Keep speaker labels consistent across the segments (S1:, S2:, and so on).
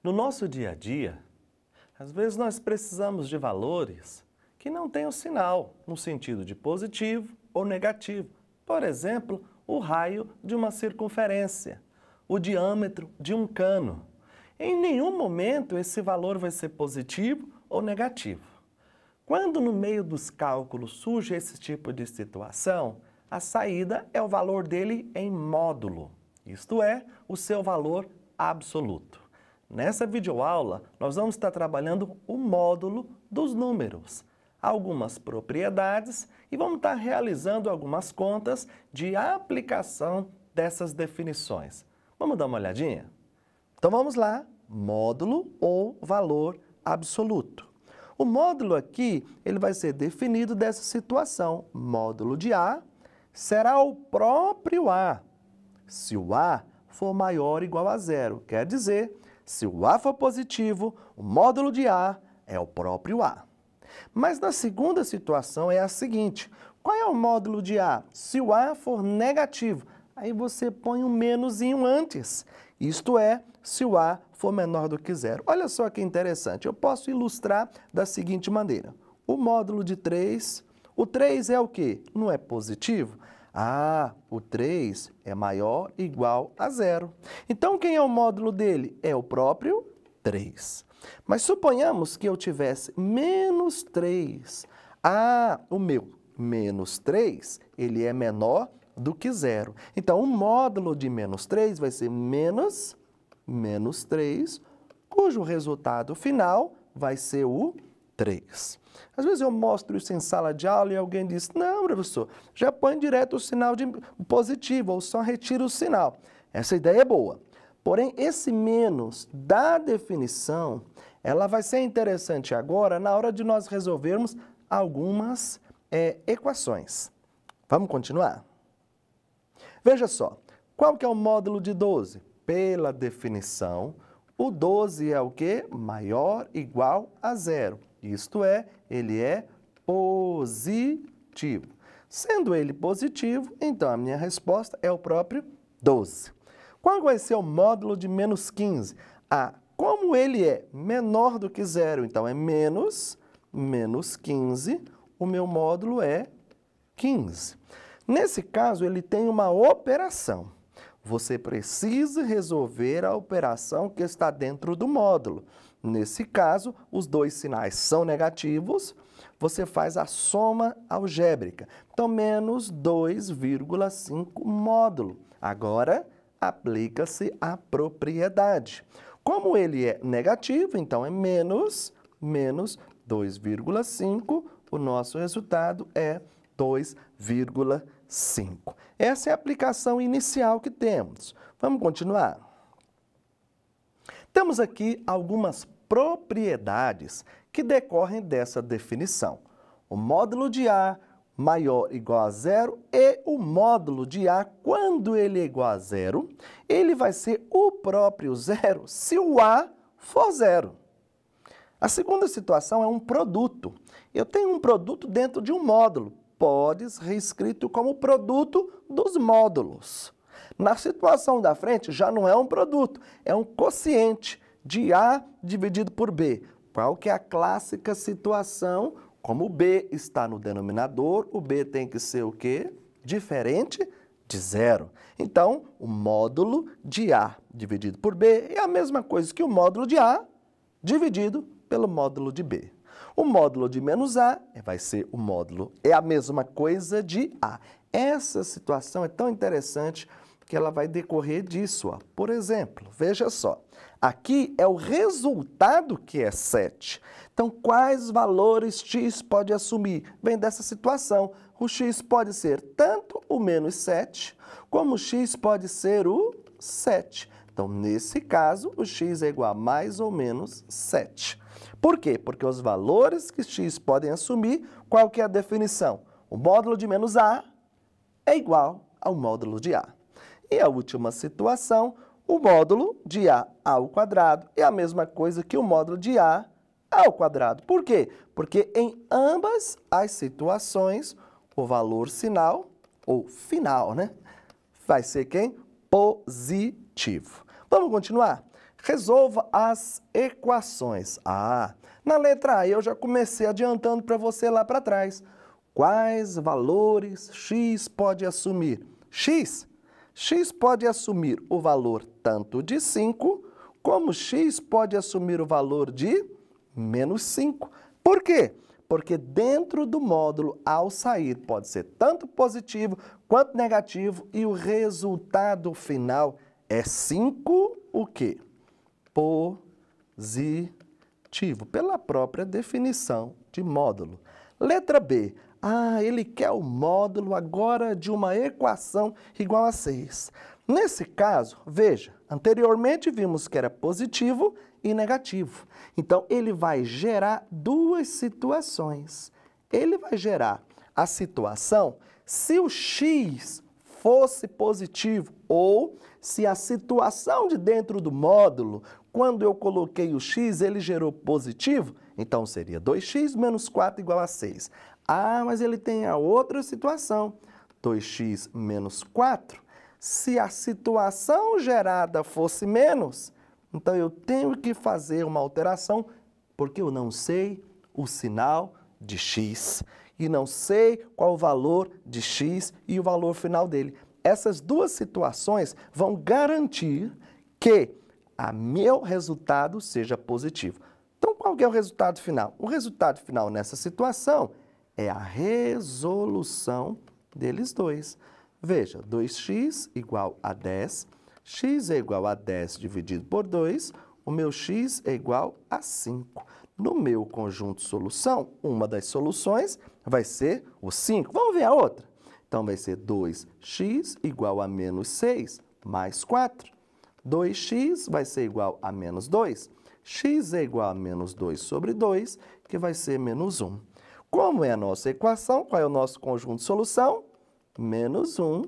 S1: No nosso dia a dia, às vezes nós precisamos de valores que não têm o sinal no sentido de positivo ou negativo. Por exemplo, o raio de uma circunferência, o diâmetro de um cano. Em nenhum momento esse valor vai ser positivo ou negativo. Quando no meio dos cálculos surge esse tipo de situação, a saída é o valor dele em módulo, isto é, o seu valor absoluto. Nessa videoaula, nós vamos estar trabalhando o módulo dos números, algumas propriedades e vamos estar realizando algumas contas de aplicação dessas definições. Vamos dar uma olhadinha? Então vamos lá, módulo ou valor absoluto. O módulo aqui, ele vai ser definido dessa situação. Módulo de A será o próprio A, se o A for maior ou igual a zero. Quer dizer, se o A for positivo, o módulo de A é o próprio A. Mas na segunda situação é a seguinte, qual é o módulo de A? Se o A for negativo, aí você põe um menusinho antes, isto é, se o A for menor do que zero. Olha só que interessante, eu posso ilustrar da seguinte maneira. O módulo de 3, o 3 é o quê? Não é positivo? Ah, o 3 é maior ou igual a zero. Então, quem é o módulo dele? É o próprio 3. Mas suponhamos que eu tivesse menos 3. Ah, o meu menos 3, ele é menor do que zero. Então, o módulo de menos 3 vai ser menos 3, cujo resultado final vai ser o 3. Às vezes eu mostro isso em sala de aula e alguém diz, não, professor, já põe direto o sinal de positivo ou só retira o sinal. Essa ideia é boa. Porém, esse menos da definição, ela vai ser interessante agora na hora de nós resolvermos algumas equações. Vamos continuar? Veja só, qual que é o módulo de 12? Pela definição, o 12 é o quê? Maior ou igual a zero. Isto é, ele é positivo. Sendo ele positivo, então a minha resposta é o próprio 12. Qual vai ser o módulo de menos 15? Ah, como ele é menor do que zero, então é menos 15, o meu módulo é 15. Nesse caso, ele tem uma operação. Você precisa resolver a operação que está dentro do módulo. Nesse caso, os dois sinais são negativos, você faz a soma algébrica. Então, menos 2,5 módulo. Agora, aplica-se a propriedade. Como ele é negativo, então é menos 2,5, o nosso resultado é 2,5. Essa é a aplicação inicial que temos. Vamos continuar? Temos aqui algumas propriedades que decorrem dessa definição. O módulo de A maior ou igual a zero e o módulo de A, quando ele é igual a zero, ele vai ser o próprio zero se o A for zero. A segunda situação é um produto. Eu tenho um produto dentro de um módulo. Pode ser reescrito como produto dos módulos. Na situação da frente, já não é um produto, é um quociente de A dividido por B. Qual que é a clássica situação? Como o B está no denominador, o B tem que ser o quê? Diferente de zero. Então, o módulo de A dividido por B é a mesma coisa que o módulo de A dividido pelo módulo de B. O módulo de menos A vai ser o módulo, é a mesma coisa de A. Essa situação é tão interessante que ela vai decorrer disso. Ó. Por exemplo, veja só, aqui é o resultado que é 7. Então, quais valores x pode assumir? Vem dessa situação. O x pode ser tanto o menos 7, como o x pode ser o 7. Então, nesse caso, o x é igual a mais ou menos 7. Por quê? Porque os valores que x podem assumir, qual que é a definição? O módulo de menos a é igual ao módulo de a. E a última situação, o módulo de a ao quadrado é a mesma coisa que o módulo de a ao quadrado. Por quê? Porque em ambas as situações, o valor sinal, ou final, né? Vai ser quem? Positivo. Vamos continuar? Resolva as equações. Na letra A eu já comecei adiantando para você lá para trás. Quais valores x pode assumir? X pode assumir o valor tanto de 5, como x pode assumir o valor de menos 5. Por quê? Porque dentro do módulo, ao sair, pode ser tanto positivo quanto negativo e o resultado final é 5, o quê? Positivo, pela própria definição de módulo. Letra B. Ele quer o módulo agora de uma equação igual a 6. Nesse caso, veja, anteriormente vimos que era positivo e negativo. Então, ele vai gerar duas situações. Ele vai gerar a situação se o x fosse positivo ou se a situação de dentro do módulo, quando eu coloquei o x, ele gerou positivo, então seria 2x menos 4 igual a 6. Mas ele tem a outra situação, 2x menos 4, se a situação gerada fosse menos, então eu tenho que fazer uma alteração, porque eu não sei o sinal de x e não sei qual o valor de x e o valor final dele. Essas duas situações vão garantir que meu resultado seja positivo. Então, qual que é o resultado final? O resultado final nessa situação é a resolução deles dois. Veja, 2x igual a 10, x é igual a 10 dividido por 2, o meu x é igual a 5. No meu conjunto solução, uma das soluções vai ser o 5. Vamos ver a outra? Então, vai ser 2x igual a menos 6 mais 4. 2x vai ser igual a menos 2. X é igual a menos 2 sobre 2, que vai ser menos 1. Como é a nossa equação? Qual é o nosso conjunto de solução? Menos 1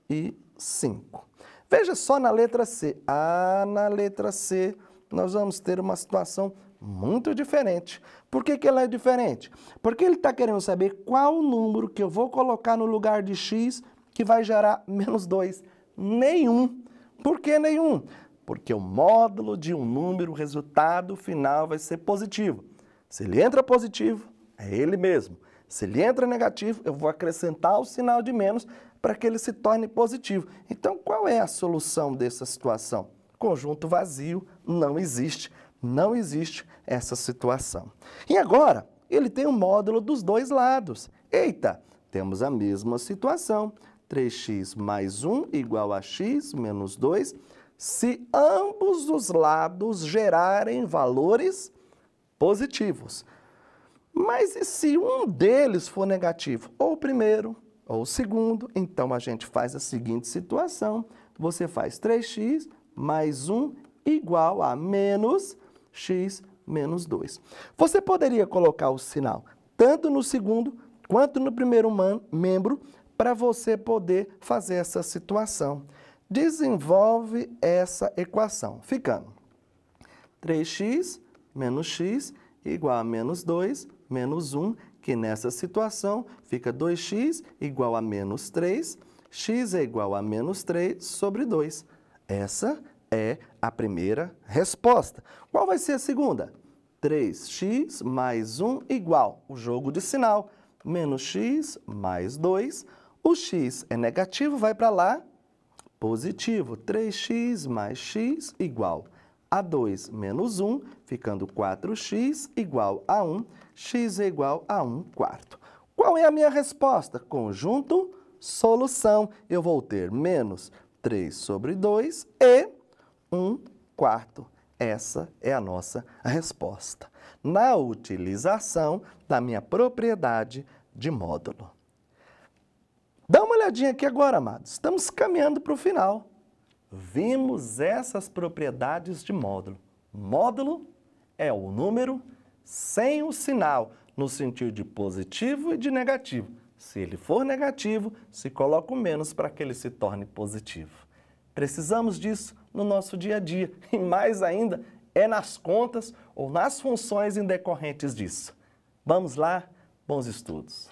S1: e 5. Veja só na letra C. Na letra C, nós vamos ter uma situação muito diferente. Por que ela é diferente? Porque ele está querendo saber qual o número que eu vou colocar no lugar de x que vai gerar menos 2. Nenhum. Por que nenhum? Porque o módulo de um número, o resultado final vai ser positivo. Se ele entra positivo, é ele mesmo. Se ele entra negativo, eu vou acrescentar o sinal de menos para que ele se torne positivo. Então, qual é a solução dessa situação? Conjunto vazio, não existe. Não existe essa situação. E agora, ele tem um módulo dos dois lados. Eita, temos a mesma situação. 3x mais 1 igual a x menos 2, se ambos os lados gerarem valores positivos. Mas e se um deles for negativo? Ou o primeiro, ou o segundo, então a gente faz a seguinte situação. Você faz 3x mais 1 igual a menos x menos 2. Você poderia colocar o sinal tanto no segundo quanto no primeiro membro para você poder fazer essa situação. Desenvolve essa equação, ficando 3x menos x igual a menos 2 menos 1, que nessa situação fica 2x igual a menos 3, x é igual a menos 3 sobre 2. Essa é a primeira resposta. Qual vai ser a segunda? 3x mais 1 igual, o jogo de sinal, menos x mais 2. O x é negativo, vai para lá, positivo. 3x mais x igual a 2 menos 1, ficando 4x igual a 1. X é igual a 1/4. Qual é a minha resposta? Conjunto, solução. Eu vou ter menos 3 sobre 2 e 1/4. Essa é a nossa resposta. Na utilização da minha propriedade de módulo. Dá uma olhadinha aqui agora, amados. Estamos caminhando para o final. Vimos essas propriedades de módulo. Módulo é o número sem o sinal, no sentido de positivo e de negativo. Se ele for negativo, se coloca o menos para que ele se torne positivo. Precisamos disso no nosso dia a dia e mais ainda é nas contas ou nas funções indecorrentes disso. Vamos lá, bons estudos!